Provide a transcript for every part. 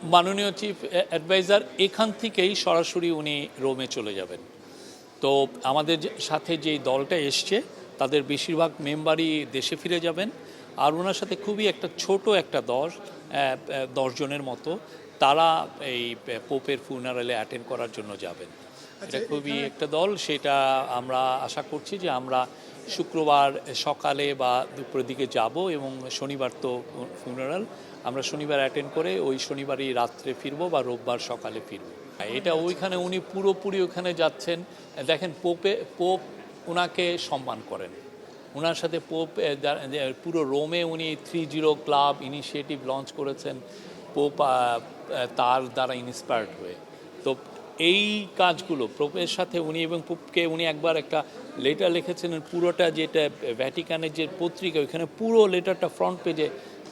মাননীয় chief adviser এখান থেকেই সরাসরি উনি রোমে চলে যাবেন। তো আমাদের সাথে যেই দলটা এসছে তাদের বেশিরভাগ মেম্বারই দেশে ফিরে যাবেন, আর ওনার সাথে খুবই একটা ছোট একটা দল 10 জনের মতো তারা এই পোপের ফুনারালে অ্যাটেন্ড করার জন্য যাবেন। এটা খুবই একটা দল, সেটা আমরা আশা করছি যে আমরা শুক্রবার সকালে বা দুপুরের দিকে যাব এবং শনিবার তো ফুনারাল, আমরা শনিবার অ্যাটেন্ড করে ওই শনিবারই রাত্রে ফিরবো বা রোববার সকালে ফিরবো। এটা ওইখানে উনি পুরোপুরি ওখানে যাচ্ছেন। দেখেন পোপ ওনাকে সম্মান করেন, ওনার সাথে পোপ পুরো রোমে উনি 30 ক্লাব ইনিশিয়েটিভ লঞ্চ করেছেন পোপ তার দ্বারা ইন্সপায়ার্ড হয়ে। তো এই কাজগুলো পোপের সাথে উনি এবং পোপকে উনি একবার একটা লেটার লিখেছিলেন, পুরোটা যেটা ভ্যাটিকানের যে পত্রিকা ওইখানে পুরো লেটারটা ফ্রন্ট পেজে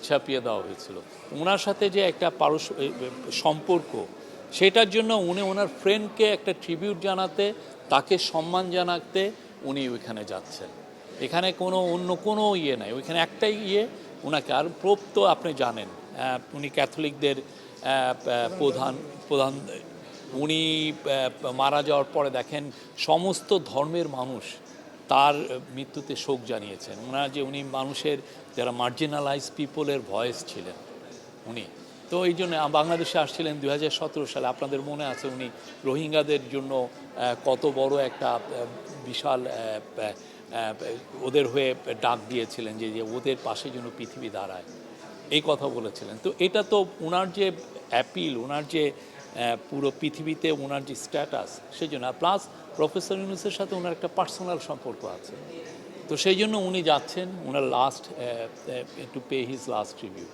ছাপিয়ে দেওয়া হয়েছিল। ওনার সাথে যে একটা সম্পর্ক, সেটার জন্য উনি ওনার ফ্রেন্ডকে একটা ট্রিবিউট জানাতে, তাকে সম্মান জানাতে উনি ওইখানে যাচ্ছেন। এখানে অন্য কোনো ইয়ে নাই, ওইখানে একটাই ওনাকে। আর পোপ তো আপনি জানেন উনি ক্যাথলিকদের প্রধান। উনি মারা যাওয়ার পরে দেখেন সমস্ত ধর্মের মানুষ তার মৃত্যুতে শোক জানিয়েছেন। উনি মানুষের যারা মার্জিনালাইজ পিপলের ভয়েস ছিলেন উনি। তো এই জন্য বাংলাদেশে আসছিলেন 2017 সালে, আপনাদের মনে আছে উনি রোহিঙ্গাদের জন্য কত বড় একটা বিশাল ওদের হয়ে ডাক দিয়েছিলেন যে ওদের পাশে যেন পৃথিবী দাঁড়ায়, এই কথা বলেছিলেন। তো এটা তো ওনার যে অ্যাপিল, ওনার যে পুরো পৃথিবীতে ওনার যে স্ট্যাটাস, সেই জন্য প্লাস প্রফেসর ইউনূসের সাথে ওনার একটা পার্সোনাল সম্পর্ক আছে। তো সেই জন্য উনি যাচ্ছেন ওনার last to pay his last tribute.